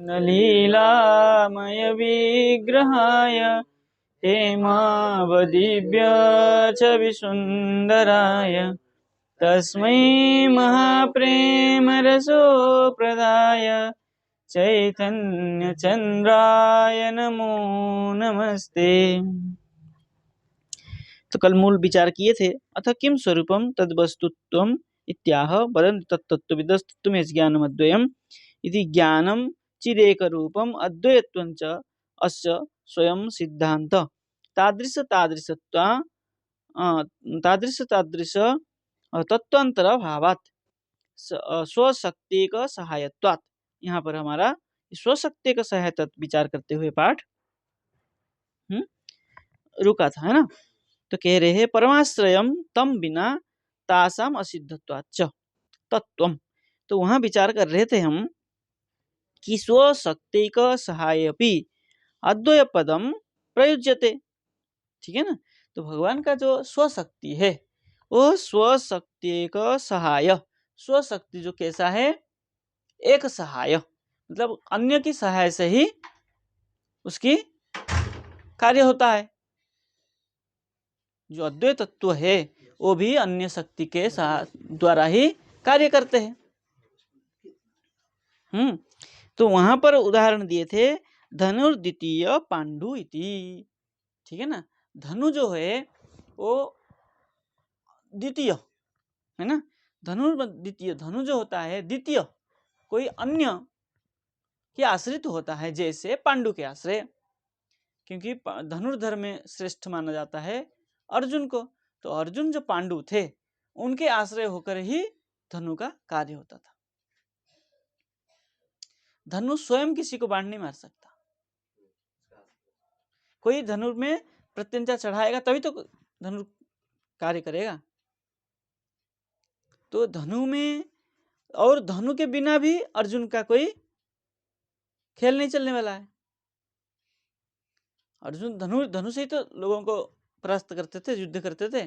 न लीलामय विग्रहाय हेमावदिव्य च विसुन्दराय तस्मै महाप्रेमरसोप्रदाय चैतन्यचन्द्राय नमो नमस्ते। तो कल मूल विचार किए थे। अथ किम स्वरूपम तद्वस्तुत्वम इत्याह वदन्ति तत्तत्त्वविदस्तत्त्वमेव ज्ञानमद्वयम् इति ज्ञानं चिदेक रूपम अद्वयत्वं च अस्य स्वयं सिद्धांत तादृश तादृशत्वा तादृश तादृश तत्वांतर भावात् स्वशक्ति का सहायत्वात्। यहाँ पर हमारा स्वशक्ति का सहायता विचार करते हुए पाठ रुका था, है ना। तो कह रहे हैं परमाश्रयम तम बिना तासाम असिद्धत्वाच्च तत्वम। तो वहां विचार कर रहे थे हम कि स्वशक्ति का सहायपि अद्वय पदम प्रयुज्यते। ठीक है ना। तो भगवान का जो स्वशक्ति है वो स्वशक्ति का सहाय, स्वशक्ति जो कैसा है, एक सहाय, मतलब अन्य की सहाय से ही उसकी कार्य होता है। जो अद्वैत तत्व है वो भी अन्य शक्ति के द्वारा ही कार्य करते हैं। तो वहां पर उदाहरण दिए थे धनुर्द्वितीय पांडु इति। ठीक है ना। धनु जो है वो द्वितीय है ना। द्वितीय धनु जो होता है द्वितीय कोई अन्य के आश्रित होता है, जैसे पांडु के आश्रय, क्योंकि धनुर्धर में श्रेष्ठ माना जाता है अर्जुन को। तो अर्जुन जो पांडु थे उनके आश्रय होकर ही धनु का कार्य होता था। धनु स्वयं किसी को बाण नहीं मार सकता। कोई धनु में प्रत्यंचा चढ़ाएगा तभी तो धनु कार्य करेगा। तो धनु में और धनु के बिना भी अर्जुन का कोई खेल नहीं चलने वाला है। अर्जुन धनु से ही तो लोगों को परास्त करते थे, युद्ध करते थे।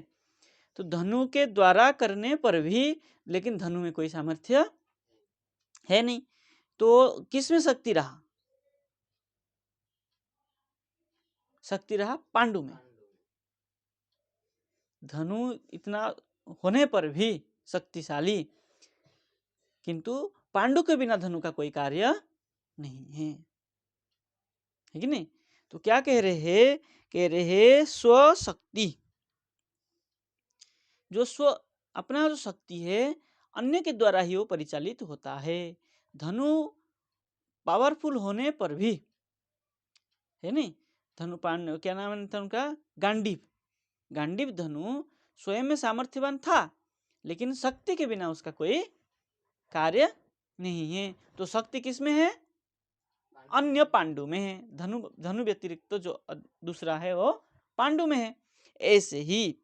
तो धनु के द्वारा करने पर भी लेकिन धनु में कोई सामर्थ्य है नहीं। तो किस में शक्ति रहा? शक्ति रहा पांडु में। धनु इतना होने पर भी शक्तिशाली, किंतु पांडु के बिना धनु का कोई कार्य नहीं है कि नहीं। तो क्या कह रहे हैं? कह रहे हैं स्वशक्ति, जो स्व अपना जो शक्ति है अन्य के द्वारा ही वो परिचालित होता है। धनु पावरफुल होने पर भी है नहीं। धनु पांडु क्या नाम है धनु का? गांडीव। गांडीव धनु स्वयं में सामर्थ्यवान था, लेकिन शक्ति के बिना उसका कोई कार्य नहीं है। तो शक्ति किस में है? अन्य पांडु में है। धनु व्यतिरिक्त तो जो दूसरा है वो पांडु में है। ऐसे ही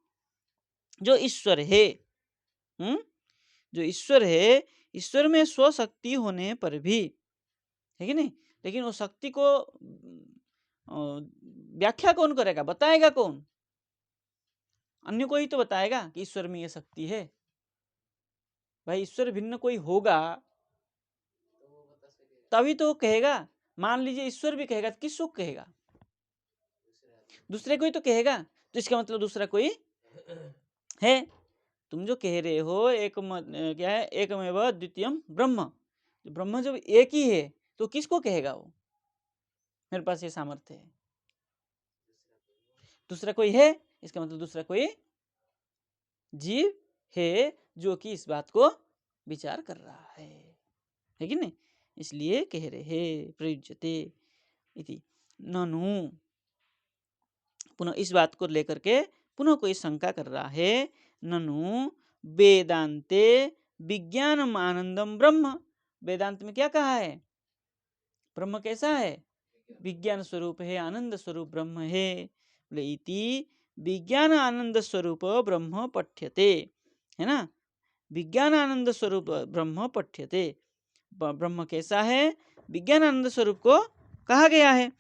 जो ईश्वर है, जो ईश्वर है, ईश्वर में स्वशक्ति होने पर भी है कि नहीं, लेकिन वो शक्ति को व्याख्या कौन करेगा, बताएगा कौन? अन्य को ही तो बताएगा कि ईश्वर में ये शक्ति है। भाई ईश्वर भिन्न कोई होगा तभी तो कहेगा। मान लीजिए ईश्वर भी कहेगा तो किसको कहेगा? दूसरे को ही तो कहेगा। तो इसका मतलब दूसरा कोई है। तुम जो कह रहे हो एक क्या है, एकमेव द्वितीयम ब्रह्म। ब्रह्म जब एक ही है तो किसको कहेगा वो? मेरे पास ये सामर्थ्य है, दूसरा कोई है, इसका मतलब दूसरा कोई जीव है जो कि इस बात को विचार कर रहा है कि नहीं। इसलिए कह रहे प्रयुज्यते इति ननु। पुनः इस बात को लेकर के पुनः कोई शंका कर रहा है। ननु वेदांते विज्ञानम आनंदम ब्रह्म। वेदांत में क्या कहा है? ब्रह्म कैसा है? विज्ञान स्वरूप है, आनंद स्वरूप ब्रह्म है। बोले इति विज्ञान आनंद स्वरूप ब्रह्म पठ्यते, है ना। विज्ञान आनंद स्वरूप ब्रह्म पठ्यते। ब्रह्म कैसा है? विज्ञान आनंद स्वरूप को कहा गया है।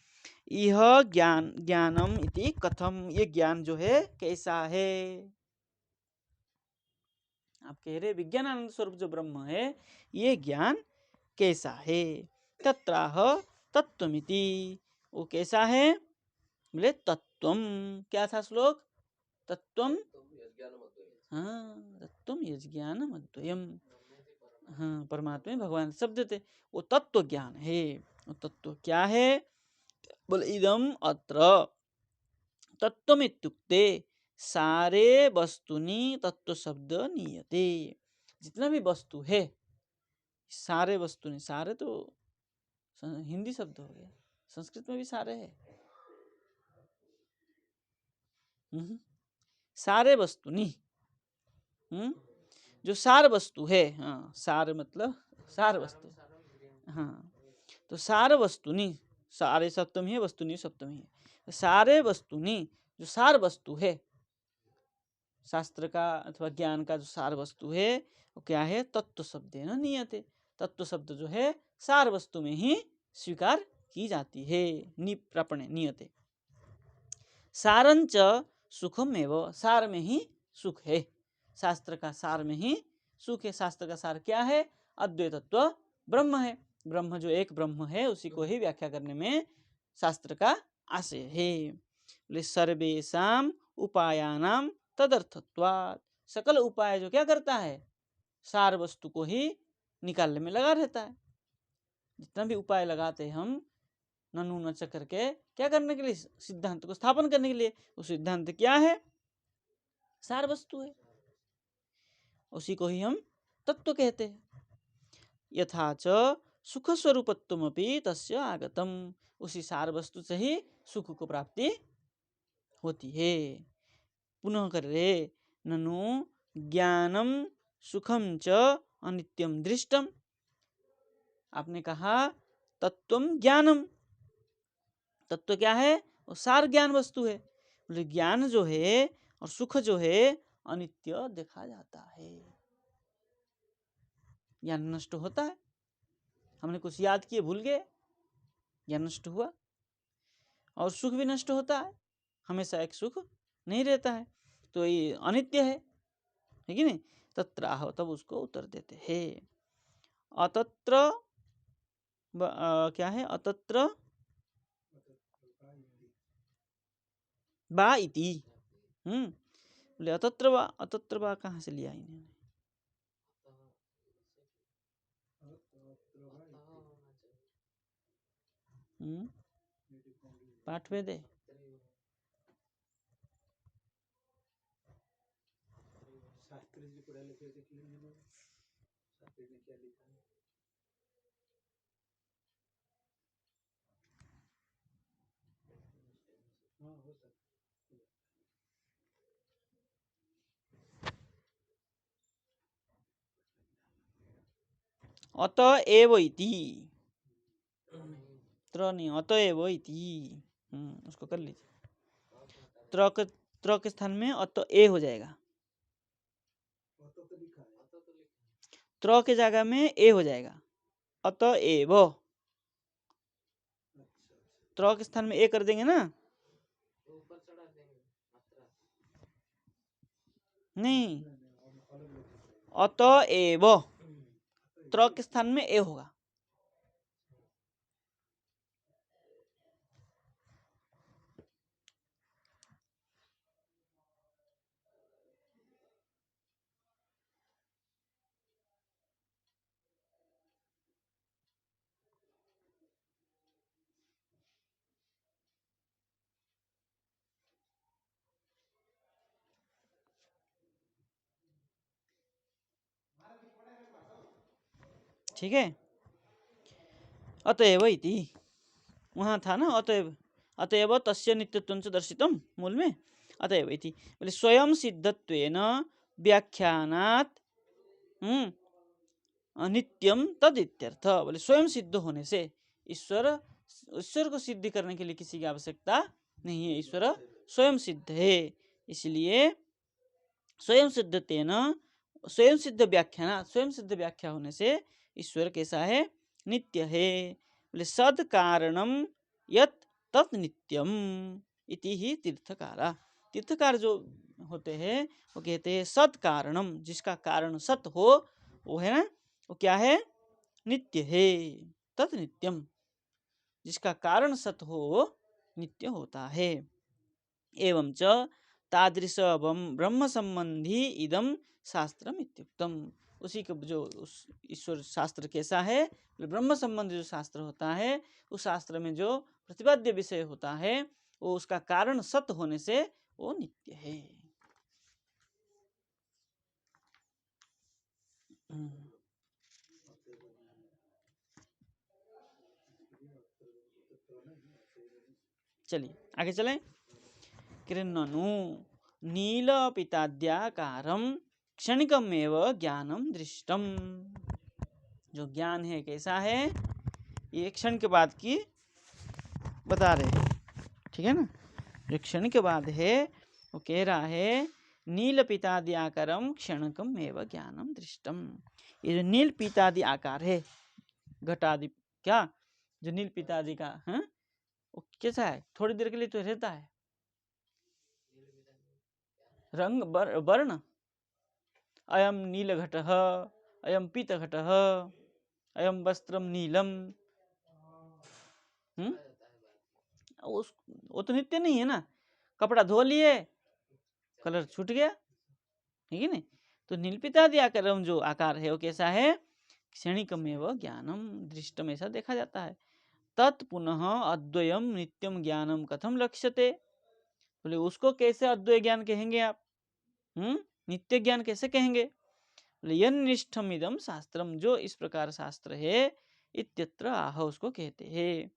यह ज्ञानम इति कथम। ये ज्ञान जो है कैसा है? आप कह रहे विज्ञान आनंद स्वरूप जो ब्रह्म है ये ज्ञान कैसा है? तत्राह तत्त्वमिति। वो कैसा है? बोले तत्त्वम। क्या था श्लोक? तत्त्वम, हाँ, तत्त्वम यज्ञानम अद्वयम। हाँ, परमात्मा में भगवान शब्द थे, वो तत्व ज्ञान है। वो तत्व क्या है? बोले इदम अत्र तत्त्वम इत्युक्ते सारे वस्तुनि तत्व शब्द नीयते। जितना भी वस्तु है, सारे वस्तु नहीं, सारे तो हिंदी शब्द हो गया, संस्कृत में भी सारे है। सारे वस्तु नहीं, जो सार वस्तु है, हाँ, सार मतलब सार वस्तु, हाँ, तो सार वस्तु नहीं, सारे सप्तमी है, वस्तु नहीं सप्तमी है। सारे वस्तु नहीं, जो सार वस्तु है, शास्त्र का अथवा ज्ञान का जो सार वस्तु है, वो क्या है? तत्व शब्द है ना, नियते। तत्व शब्द जो है सार वस्तु में ही स्वीकार की जाती है। निप्रापणे नियते सारंच सुखम एवं, सार में ही सुख है। शास्त्र का सार में ही सुख है। शास्त्र का सार क्या है? अद्वैतत्व ब्रह्म है। ब्रह्म जो एक ब्रह्म है, उसी को ही व्याख्या करने में शास्त्र का आशय है। बोले सर्वेषाम उपायानाम तदर्थत्वात्, सकल उपाय जो क्या करता है? सार वस्तु को ही निकालने में लगा रहता है। जितना भी उपाय लगाते हैं हम ननु नच करके, क्या करने के लिए? सिद्धांत को स्थापन करने के लिए। वो सिद्धांत क्या है? सार वस्तु है, उसी को ही हम तत्व कहते हैं। यथाच सुख स्वरूपत्वमपि तस्य आगतम, उसी सार वस्तु से ही सुख को प्राप्ति होती है। पुनः कर रे ननु ज्ञानम सुखम च अनित्यम दृष्टम। आपने कहा तत्वम ज्ञानम, तत्व क्या है? वो सार ज्ञान वस्तु है। बोले ज्ञान जो है और सुख जो है अनित्य देखा जाता है। ज्ञान नष्ट होता है, हमने कुछ याद किए भूल गए, ज्ञान नष्ट हुआ। और सुख भी नष्ट होता है, हमेशा एक सुख नहीं रहता है, तो ये अनित्य है कि नहीं? तत्राह, तब उसको उत्तर देते हैं अतत्र क्या है? अतत्र बा इति। बोले अतत्र बा कहाँ से लिया इन्होंने? पाठ में दे। शास्त्री जी पढ़ा लिखे देख लेंगे, शास्त्री ने क्या लिखा है। हाँ, हो सकता। अतएव इति, त्र नहीं, अतएव इति, उसको कर लीजिए। त्र के स्थान में अत ए हो जाएगा, त्र के जगह में ए हो जाएगा। अतएव, त्र के स्थान में ए कर देंगे ना? नहीं, अतएव त्र के स्थान में ए होगा। ठीक है, अतएव इति वहाँ था ना, अतएव, अतएव तस्य नित्यत्वं च दर्शितम, मूल में अतएव इति। बोले स्वयं सिद्धत्वेन व्याख्यानात् नित्यम तद इत्यर्थ। बोले स्वयं सिद्ध होने से, ईश्वर को सिद्ध करने के लिए किसी की आवश्यकता नहीं है, ईश्वर स्वयं सिद्ध है। इसलिए स्वयं सिद्धतेन, स्वयं सिद्ध व्याख्यान, स्वयं सिद्ध व्याख्या होने से ईश्वर कैसा है? नित्य है। बोले सद कारणम यत तत् नित्यम इति ही तीर्थकारा। तीर्थकार जो होते हैं वो कहते हैं सद कारणम, जिसका कारण सत हो, वो है ना, वो क्या है? नित्य है। तत् नित्यम, जिसका कारण सत हो वो नित्य होता है। एवं च तादृश ब्रह्म संबंधी इदम शास्त्रम इत्युक्तम, उसी का जो उस ईश्वर शास्त्र कैसा है, ब्रह्म संबंधी जो शास्त्र होता है उस शास्त्र में जो प्रतिपाद्य विषय होता है वो उसका कारण सत्य होने से वो नित्य है। चलिए आगे चलें। कृन्ननु नील पिताद्याकारम क्षणिकमेव ज्ञानम दृष्टम, जो ज्ञान है कैसा है, ये क्षण के बाद की बता रहे हैं, ठीक है ना। जो क्षण के बाद है वो कह रहा है नील पितादि आकारम क्षणकम एवं ज्ञानम दृष्टम। ये जो नील पितादि आकार है, घटादि, क्या जो नील पितादि का है वो कैसा है, थोड़ी देर के लिए तो रहता है, रंग वर्ण, अयम नील घटः, अयम पीत घटः, अयम वस्त्रम नीलम। वो तो नित्य नहीं है ना, कपड़ा धो लिए कलर छूट गया, ठीक है ना। तो नीलपितादि आकारम जो आकार है वो कैसा है, क्षणिकमेव ज्ञानम दृष्टम, ऐसा देखा जाता है। तत् पुनः अद्वयम नित्यम ज्ञानम कथम लक्ष्यते, बोले उसको कैसे अद्वय ज्ञान कहेंगे आप, नित्य ज्ञान कैसे कहेंगे, बोले यन्निष्ठम इदम शास्त्रम, जो इस प्रकार शास्त्र है, इत्यत्र आह, उसको कहते हैं।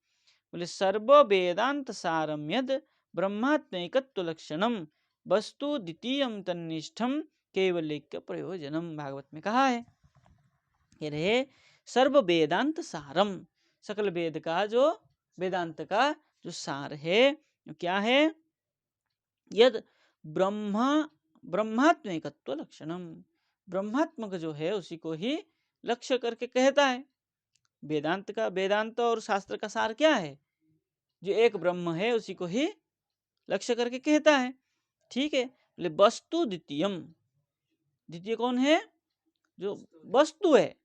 बोले सर्व वेदांत सारम यद ब्रह्मात्मैकत्व लक्षणम वस्तु द्वितीयम तन्निष्ठम केवलैक्य प्रयोजनम, भागवत में कहा है। कह रहे सर्व वेदांत सारम, सकल वेद का जो वेदांत का जो सार है क्या है, यद ब्रह्मात्मैकत्व लक्षणम, ब्रह्मात्मक जो है उसी को ही लक्ष्य करके कहता है। वेदांत का, वेदांत और शास्त्र का सार क्या है, जो एक ब्रह्म है उसी को ही लक्ष्य करके कहता है, ठीक है। वस्तु द्वितीयम, द्वितीय कौन है, जो वस्तु है,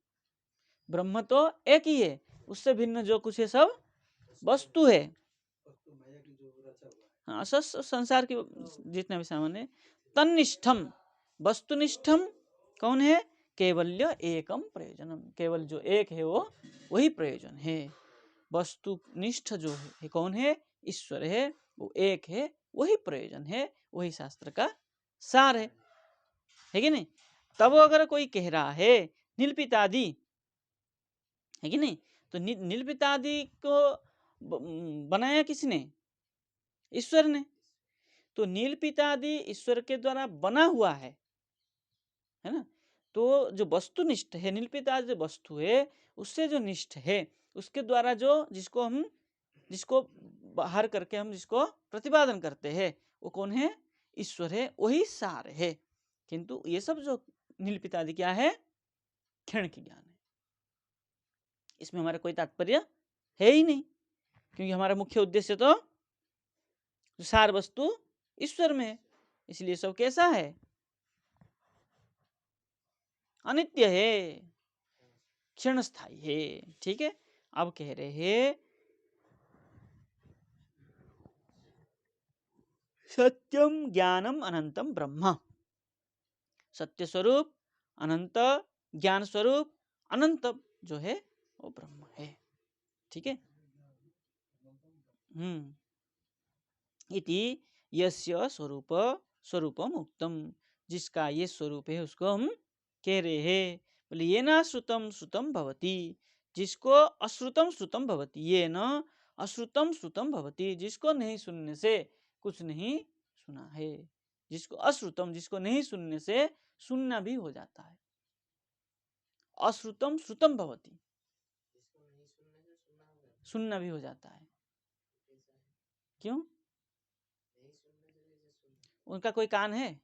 ब्रह्म तो एक ही है, उससे भिन्न जो कुछ है सब वस्तु है। हाँ, संसार के जितने भी सामान है। तन्निष्ठम, वस्तुनिष्ठम कौन है, केवल्य एकम प्रयोजनम, केवल जो एक है वो वही प्रयोजन है। वस्तुनिष्ठ जो है कौन है, ईश्वर है, वो एक है, वही प्रयोजन है, वही शास्त्र का सार है कि नहीं। तब अगर कोई कह रहा है नीलपितादि, है कि नहीं, तो नीलपितादि को बनाया किसने, ईश्वर ने। तो नीलपितादि ईश्वर के द्वारा बना हुआ है ना। तो जो वस्तुनिष्ठ है, नीलपितादि जो वस्तु है उससे जो निष्ठ है, उसके द्वारा जो जिसको बाहर करके हम जिसको प्रतिपादन करते हैं वो कौन है, ईश्वर है, वही सार है। किंतु ये सब जो नीलपितादि क्या है, क्षण की ज्ञान है, इसमें हमारा कोई तात्पर्य है ही नहीं, क्योंकि हमारा मुख्य उद्देश्य तो सार वस्तु ईश्वर में है। इसलिए सब कैसा है, अनित्य है, क्षण स्थायी है, ठीक है। अब कह रहे हैं सत्यम ज्ञानम अनंतम ब्रह्म, सत्य स्वरूप, अनंत ज्ञान स्वरूप, अनंत जो है वो ब्रह्म है, ठीक है। इति यस्य स्वरूप स्वरूपम उक्तम, जिसका ये स्वरूप है उसको हम कह रहे हैं। बोले ये ना श्रुतम श्रुतम भवति, जिसको अश्रुतम श्रुतम भवति, ये न अश्रुतम श्रुतम भवति, जिसको नहीं सुनने से कुछ नहीं सुना है, जिसको अश्रुतम, जिसको नहीं सुनने से सुनना भी हो जाता है। अश्रुतम श्रुतम भवति, सुनना भी हो जाता है, क्यों, उनका कोई कान है,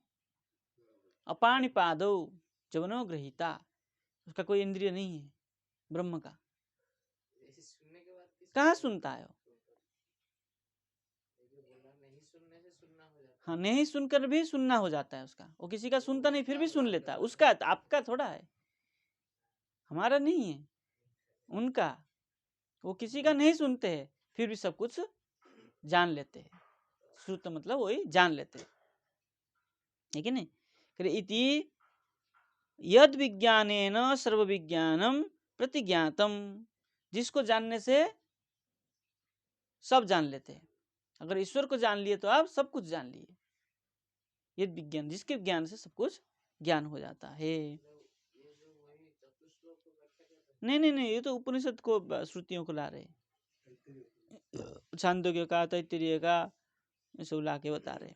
अपाणिपादौ जवनो गृहीता, उसका कोई इंद्रिय नहीं है ब्रह्म का, कहाँ सुनता है वो, हाँ नहीं सुनकर भी सुनना हो जाता है उसका, वो किसी का सुनता नहीं फिर भी सुन लेता है, उसका आपका थोड़ा है, हमारा नहीं है, उनका। वो किसी का नहीं सुनते हैं, फिर भी सब कुछ जान लेते हैं। श्रुत मतलब वही जान लेते हैं, ठीक है नहीं। फिर इति यद विज्ञानेन सर्व विज्ञानम प्रतिज्ञातम, जिसको जानने से सब जान लेते हैं। अगर ईश्वर को जान लिए तो आप सब कुछ जान लिए। ये विज्ञान, जिसके ज्ञान से सब कुछ ज्ञान हो जाता है। नहीं नहीं नहीं, ये तो उपनिषद को श्रुतियों को ला रहे, छांदोग्य का, तैत्तिरीय का, ये सब ला के बता रहे।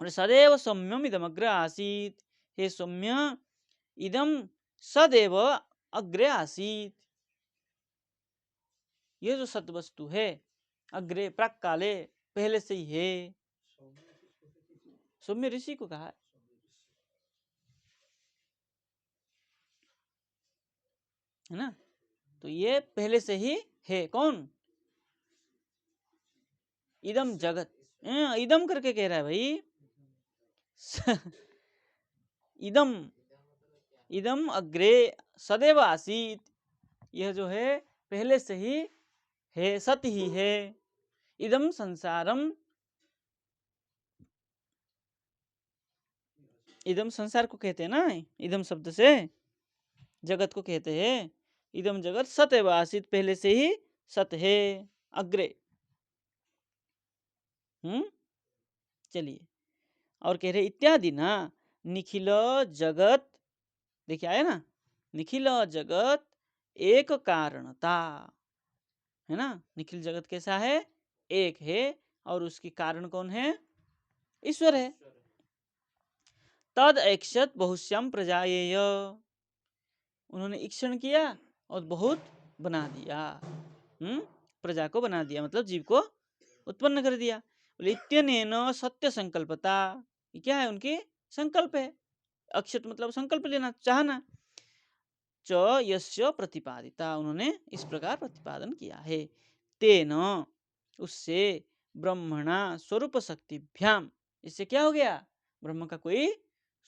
और सदैव सौम्यम इदम अग्र आसीत, हे सौम्य इदम सदैव अग्रे आसीत। ये जो सत वस्तु है अग्रे प्राक काले पहले से ही है। सौम्य ऋषि को कहा है ना। तो ये पहले से ही है। कौन? इदम जगत, इदम करके कह रहा है भाई। इदम, इदम अग्रे सदैव आसीत, यह जो है पहले से ही है, सत ही है। इदम संसारम, इदम संसार को कहते हैं ना, इदम शब्द से जगत को कहते हैं। इदम जगत सतैव आसीत, पहले से ही सत है, अग्रे। चलिए और कह रहे इत्यादि ना निखिल जगत, देखिए आया ना, निखिल जगत एक कारणता, है ना। निखिल जगत कैसा है? एक है, और उसकी कारण कौन है? ईश्वर है। तद ऐक्षत बहुश्याम प्रजायेय, उन्होंने ईक्षण किया और बहुत बना दिया, प्रजा को बना दिया, मतलब जीव को उत्पन्न कर दिया। इत्यनेन सत्य संकल्पता, क्या है? उनकी संकल्प है। अक्षत मतलब संकल्प लेना, चाहना। च यस्य प्रतिपादिता, उन्होंने इस प्रकार प्रतिपादन किया है। तेन, उससे, ब्रह्मणा स्वरूप शक्तिभ्याम, इससे क्या हो गया? ब्रह्म का कोई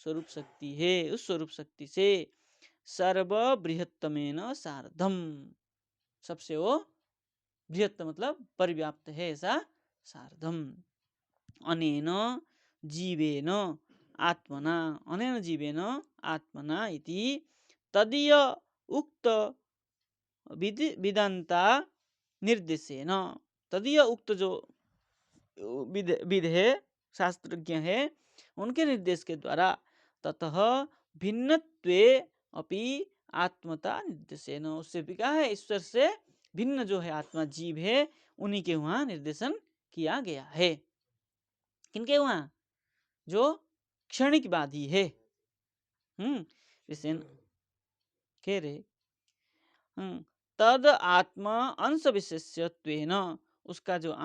स्वरूप शक्ति है, उस स्वरूप शक्ति से सर्व बृहत्तमेन सार्धम, सबसे वो बृहत्त मतलब परिव्याप्त है ऐसा सार्धम। अनेन जीवेन आत्मना, अनेन जीवेन आत्मना इति तदीय उक्त विदंता निर्देशेन, तदीय उक्त जो विद है, शास्त्रज्ञ है, उनके निर्देश के द्वारा ततः भिन्नत्वे अपि आत्मता निर्देशेन, उससे भी क्या है? ईश्वर से भिन्न जो है आत्मा जीव है, उन्हीं के वहां निर्देशन किया गया है। किनके वहां? जो क्षणिकवादी है। जैसे कह रहे तद आत्मा अंश विशेषत्वेन, उसका जो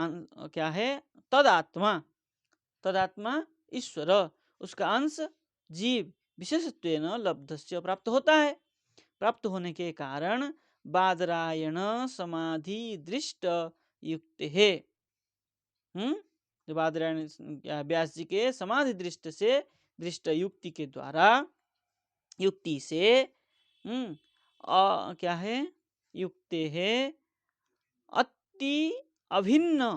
क्या है? तदात्मा, तदात्मा ईश्वर, उसका अंश जीव विशेषत्वेन लब्धस्य, प्राप्त होता है। प्राप्त होने के कारण बादरायण समाधि दृष्ट युक्त है। जो बादरायण व्यास जी के समाधि दृष्ट से, दृष्ट युक्ति के द्वारा, युक्ति से क्या है? युक्ते है अति अभिन्न,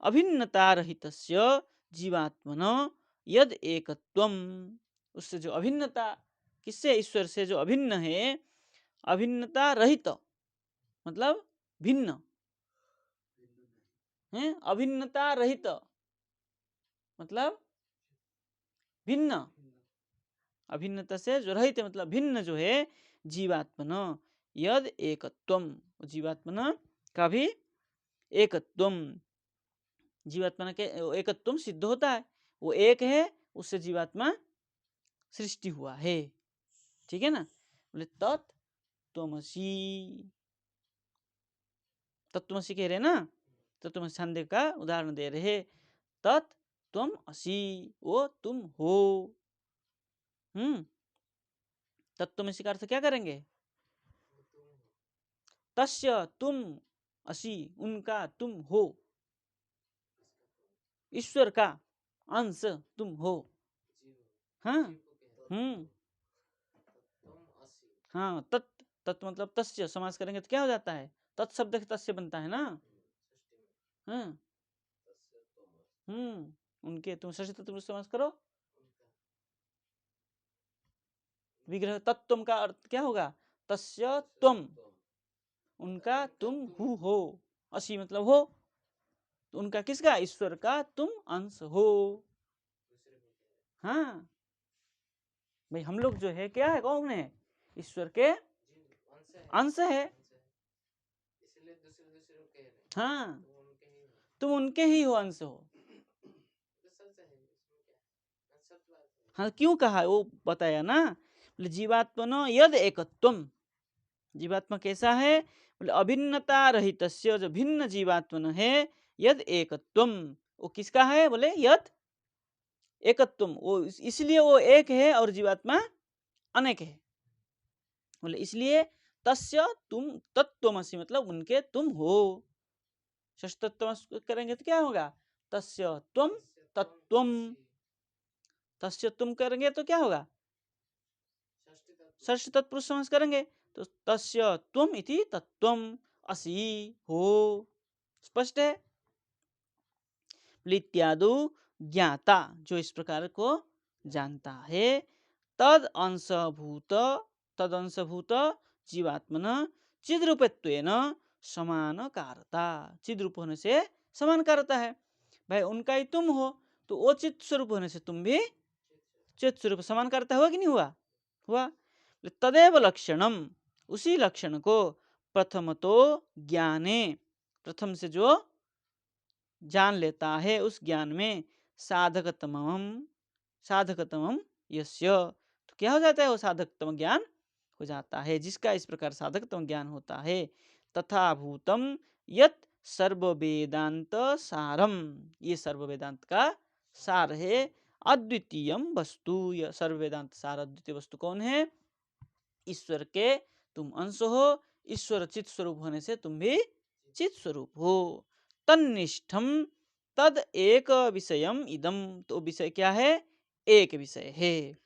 अभिन्नता रहितस्य जीवात्मन यद एकत्वम, उससे जो अभिन्नता, किससे? ईश्वर से जो अभिन्न है, अभिन्नता रहित मतलब भिन्न है, अभिन्नता रहित मतलब भिन्न, अभिन्नता से जो रहित मतलब भिन्न जो है, जीवात्मन यद एकत्वम, जीवात्मन का भी एकत्वम, जीवात्मा के एकत्वम सिद्ध होता है, वो एक है, उससे जीवात्मा सृष्टि हुआ है। ठीक है ना। बोले तत्त्वमसि, तत्त्वमसि कह रहे ना, तत्त्वमसि छंदे का उदाहरण दे रहे। तत् तुम असी, वो तुम हो। तत्त्वमसि का अर्थ क्या करेंगे? तस्य तुम असी, उनका तुम हो, ईश्वर का अंश तुम हो। हाँ हाँ, तत्, तत् मतलब तस्य समास करेंगे तो क्या हो जाता है? तत्शब्द तस्य बनता है ना। हाँ उनके, तुम षष्ठी तत्पुरुष समास करो। विग्रह तत्त्वम का अर्थ क्या होगा? तस्य त्वम, उनका तुम हो। असी मतलब हो, तो उनका किसका? ईश्वर का तुम अंश हो। हाँ भाई, हम लोग जो है क्या है, कौन है? ईश्वर के अंश है। हाँ तुम उनके ही हो, अंश हो। हाँ क्यों कहा वो बताया ना, बोले जीवात्मनो यद एकत्वम, जीवात्मा कैसा है? बोले अभिन्नता रहित, जो भिन्न जीवात्मन है, यद एकत्वम, वो किसका है? बोले यद एकत्वम, वो इसलिए वो एक है और जीवात्मा अनेक है। बोले इसलिए तस्य तुम तत्त्वमसि, मतलब उनके तुम हो। षष्ठतत्व करेंगे तो क्या होगा? तस्य त्वम तत्त्वम, तस्य तुम करेंगे तो क्या होगा? षष्ठी तत्पुरुष समास करेंगे तो तस्य त्वम इति तत्त्वम असि हो। स्पष्ट है? इत्यादि ज्ञाता, जो इस प्रकार को जानता है, तद अंशभूत, तद अंशभूत जीवात्मन चिद रूपत्वेन समान कारता, चिद रूप होने से समान कारता है। भाई उनका ही तुम हो, तो वो चित्त स्वरूप होने से तुम भी चित्त स्वरूप समान कारता हुआ कि नहीं हुआ? हुआ। तदेव लक्षणम, उसी लक्षण को प्रथमतो ज्ञाने, प्रथम से जो जान लेता है उस ज्ञान में, साधकतमम, साधकतमम यस्य, तो क्या हो जाता है? वो साधकतम ज्ञान हो जाता है, जिसका इस प्रकार साधकतम ज्ञान होता है। तथा भूतम यत सर्व वेदांत सारम, ये सर्व वेदांत का सार है। अद्वितीयम वस्तु, यह सर्व वेदांत सार अद्वितीय वस्तु कौन है? ईश्वर के तुम अंश हो, ईश्वर चित स्वरूप होने से तुम भी चित स्वरूप हो। तन्निष्ठम तद एक विषयम इदम, तो विषय क्या है? एक विषय है।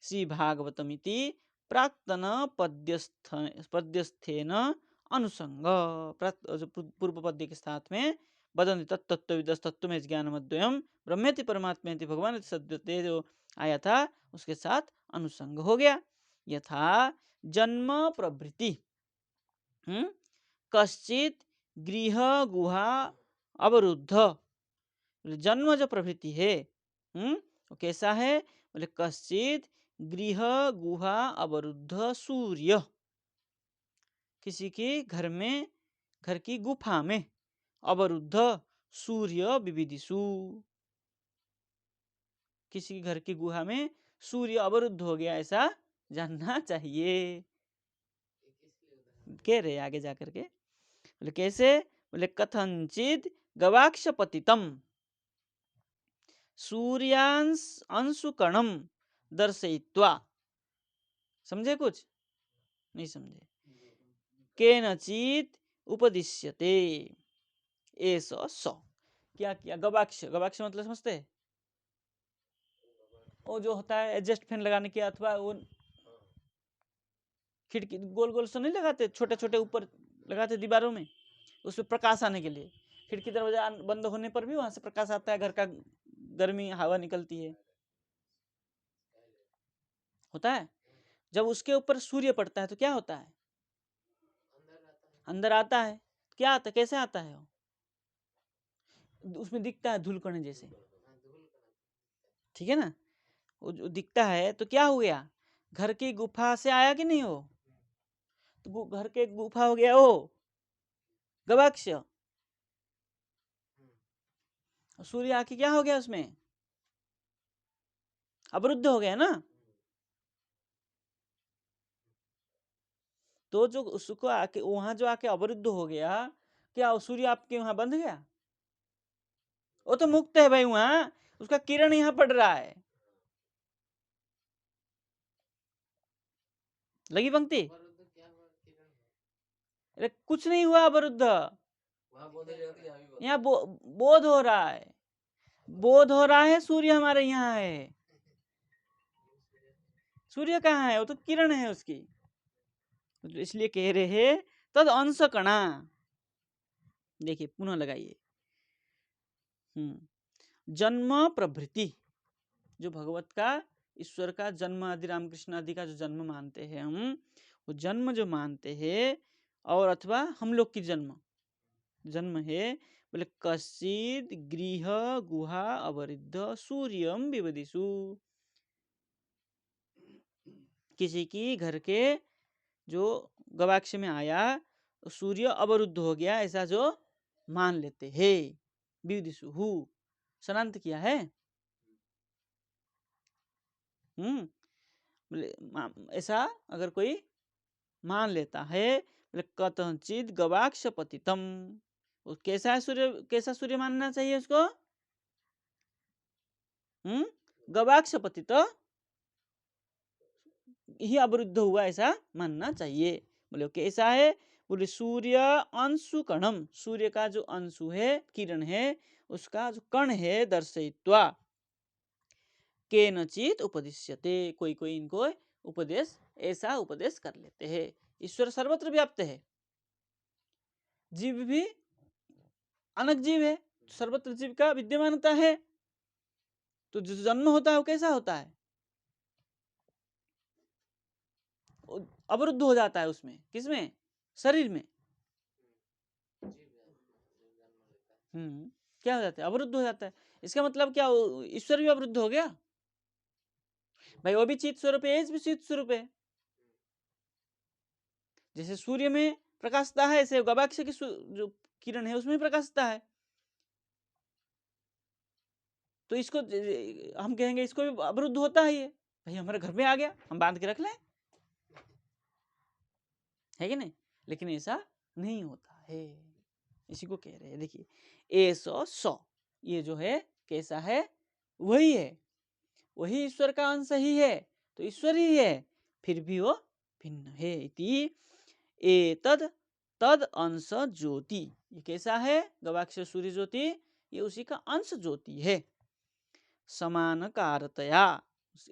श्री भागवतमिति प्राक्तन पद्यस्थेन अनुसंग, पूर्व पद्य के साथ में वदन्ति तत्त्वविदस्तत्त्वमेव ज्ञानमद्वयम् ब्रह्मेति परमात्मेति भगवान सद्यते, जो आया था उसके साथ अनुसंग हो गया। यथा जन्म प्रभृति, कश्चित गृह गुहा अवरुद्ध, जन्म जो प्रवृत्ति है वो कैसा है? बोले कश्चित गृह गुहा अवरुद्ध सूर्य, किसी के घर में, घर की गुफा में, अवरुद्ध सूर्य विविदिषु, किसी घर की गुहा में सूर्य अवरुद्ध हो गया, ऐसा जानना चाहिए। कह रहे आगे जाकर के, बोले कैसे? बोले कथंचित गवाक्ष पतितम सूर्यांश अंशुकणम दर्शयित्वा, समझे? कुछ नहीं समझे? केनचित उपदिश्यते ऐसा स, क्या किया? गवाक्ष, गवाक्ष मतलब समझते हैं? वो जो होता है एडजस्ट फैन लगाने के, अथवा वो खिड़की गोल गोल से नहीं लगाते, छोटे छोटे ऊपर लगाते दीवारों में, उसमें प्रकाश आने के लिए। खिड़की दरवाजा बंद होने पर भी वहां से प्रकाश आता है, घर का गर्मी हवा निकलती है, होता है। जब उसके ऊपर सूर्य पड़ता है तो क्या होता है? अंदर आता है। क्या आता है? कैसे आता है? उसमें दिखता है धूलकण जैसे, ठीक है ना? वो जो दिखता है तो क्या हो गया? घर की गुफा से आया कि नहीं हो? तो घर के गुफा हो गया वो गवाक्ष। सूर्य आके क्या हो गया? उसमें अवरुद्ध हो गया ना। तो जो उसको आके वहां जो आके अवरुद्ध हो गया, क्या सूर्य आपके वहां बंध गया? वो तो मुक्त है भाई, वहां उसका किरण यहाँ पड़ रहा है। लगी पंक्ति? अरे कुछ नहीं हुआ अवरुद्ध, यहाँ बोध हो रहा है, बोध हो रहा है। सूर्य हमारे यहाँ है, सूर्य कहाँ है? वो तो किरण है उसकी। इसलिए कह रहे हैं तद अंश कणा। देखिए पुनः लगाइए। जन्म प्रभृति, जो भगवत का, ईश्वर का जन्म आदि, रामकृष्ण आदि का जो जन्म मानते हैं हम, वो जन्म जो मानते हैं, और अथवा हम लोग की जन्म है, बोले कश्चिद गृह गुहा अवरुद्ध सूर्यम विवदिषु, किसी की घर के जो गवाक्ष में आया, सूर्य अवरुद्ध हो गया, ऐसा जो मान लेते हैं। विवदिषु सनांत किया है। ऐसा अगर कोई मान लेता है, कथंचित गवाक्ष पतितम, कैसा है सूर्य, कैसा सूर्य मानना चाहिए उसको? गवाक्ष पतित ही अवरुद्ध हुआ, ऐसा मानना चाहिए। बोले कैसा है? बोले सूर्य अंशु कणम, सूर्य का जो अंशु है, किरण है, उसका जो कण है, दर्शयित्वा केनचित उपदिश्यते, कोई कोई इनको उपदेश, ऐसा उपदेश कर लेते हैं। ईश्वर सर्वत्र व्याप्त है, जीव भी अनक जीव है, सर्वत्र जीव का विद्यमानता है, तो जो जन्म होता है वो कैसा होता है? अवरुद्ध हो जाता है उसमें, किसमें? शरीर में। क्या हो जाता है? अवरुद्ध हो जाता है। इसका मतलब क्या, ईश्वर भी अवरुद्ध हो गया भाई? वो भी चित स्वरूप है, भी चित स्वरूप है। जैसे सूर्य में प्रकाशता है, ऐसे गवाक्ष की जो किरण है उसमें प्रकाशता है। तो इसको हम कहेंगे इसको भी अवरुद्ध होता है, ये भाई हमारे घर में आ गया, हम बांध के रख लें, है कि नहीं? लेकिन ऐसा नहीं होता है, इसी को कह रहे हैं। देखिए ऐसो सौ, ये जो है कैसा है? वही है, वही ईश्वर का अंश ही है, तो ईश्वर ही है, फिर भी वो भिन्न है। इति एतद तद अंश ज्योति, ये कैसा है? गवाक्ष सूर्य ज्योति, ये उसी का अंश ज्योति है। समान कारतया,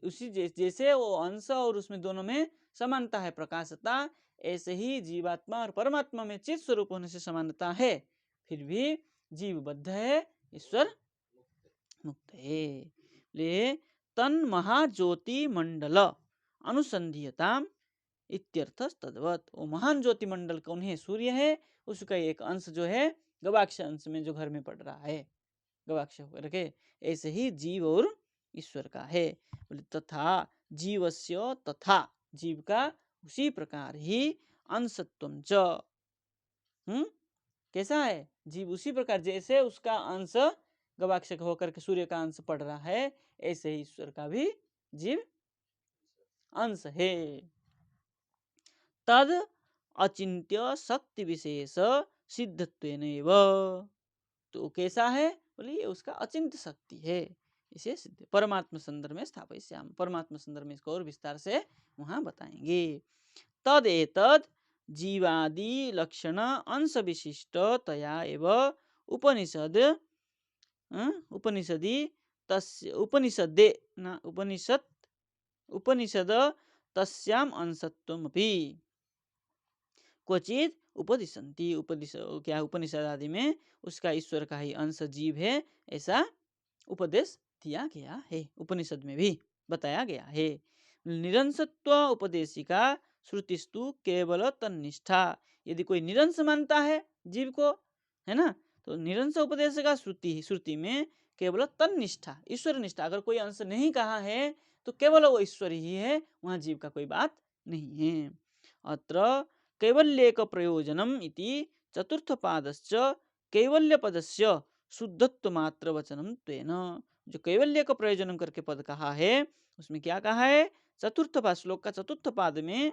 उसी जैसे वो अंश और उसमें दोनों में समानता है, प्रकाशता, ऐसे ही जीवात्मा और परमात्मा में चित स्वरूप होने से समानता है, फिर भी जीव बद्ध है, ईश्वर मुक्त है। ले तन महाज्योति मंडल अनुसंधियताम इत्यर्थ तद्वत, वो महान ज्योति मंडल कौन है? सूर्य है, उसका एक अंश जो है गवाक्ष अंश में जो घर में पड़ रहा है, गवाक्ष होकर के, ऐसे ही जीव और ईश्वर का है। बोले तथा जीवस्य, तथा जीव का उसी प्रकार ही अंशत्वम च, कैसा है? जीव उसी प्रकार, जैसे उसका अंश गवाक्ष होकर के सूर्य का अंश पड़ रहा है, ऐसे ही ईश्वर का भी जीव अंश है। तद अचिंत्य शक्ति विशेष सिद्धत्वेनैव, तो कैसा है? बोले ये उसका अचिंत्य शक्ति है, इसे सिद्ध परमात्मा संदर्भ में स्थापयिष्यामि, परमात्मा संदर्भ में इसको और विस्तार से वहां बताएंगे। तद एतद जीवादि लक्षण अंश विशिष्टतया एव उपनिषद उपनिषदि तस्य उपनिषदे न उपनिषद तस्याम अंशत्वमपि क्वचित उपदिशन्ति, क्या उपनिषद आदि में उसका ईश्वर का ही अंश जीव है, ऐसा उपदेश दिया गया है, उपनिषद में भी बताया गया है। निरंसत्व उपदेशिका श्रुतिस्तु केवल तन्निष्ठा, यदि कोई निरंस मानता है जीव को, है ना, तो निरंस उपदेश का श्रुति में केवल तन्निष्ठा, ईश्वर निष्ठा, अगर कोई अंश नहीं कहा है तो केवल वो ईश्वर ही है, वहां जीव का कोई बात नहीं है। अत्र कैवल्येक प्रयोजनम इति चतुर्थ पादश्च कैवल्य पदस्य शुद्धत्व मात्र वचनम त्वेन, जो कैवल्य का प्रयोजन करके पद कहा है, उसमें क्या कहा है? चतुर्थ पाद, श्लोक का चतुर्थ पाद में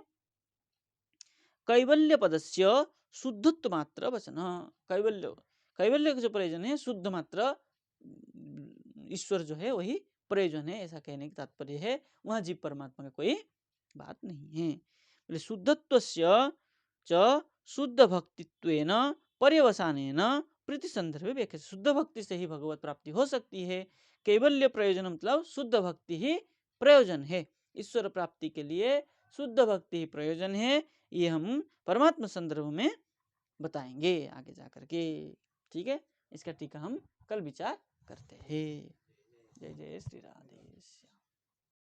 कैवल्य पदस्य शुद्धत्व मात्र वचन, कैवल्य, कैवल्य का जो प्रयोजन है, शुद्ध मात्र ईश्वर जो है वही प्रयोजन है, ऐसा कहने का तात्पर्य है, वहां जीव परमात्मा का कोई बात नहीं है। बोले शुद्धत्वस्य च शुद्ध भक्तित्वेन पर्यवसानेन प्रीति संदर्भ व्याख्या, शुद्ध भक्ति से ही भगवत प्राप्ति हो सकती है। कैवल्य प्रयोजन मतलब शुद्ध भक्ति ही प्रयोजन है, ईश्वर प्राप्ति के लिए शुद्ध भक्ति ही प्रयोजन है, ये हम परमात्मा संदर्भ में बताएंगे आगे जा करके। ठीक है, इसका टीका हम कल विचार करते हैं। जय जय श्री राधे श्याम।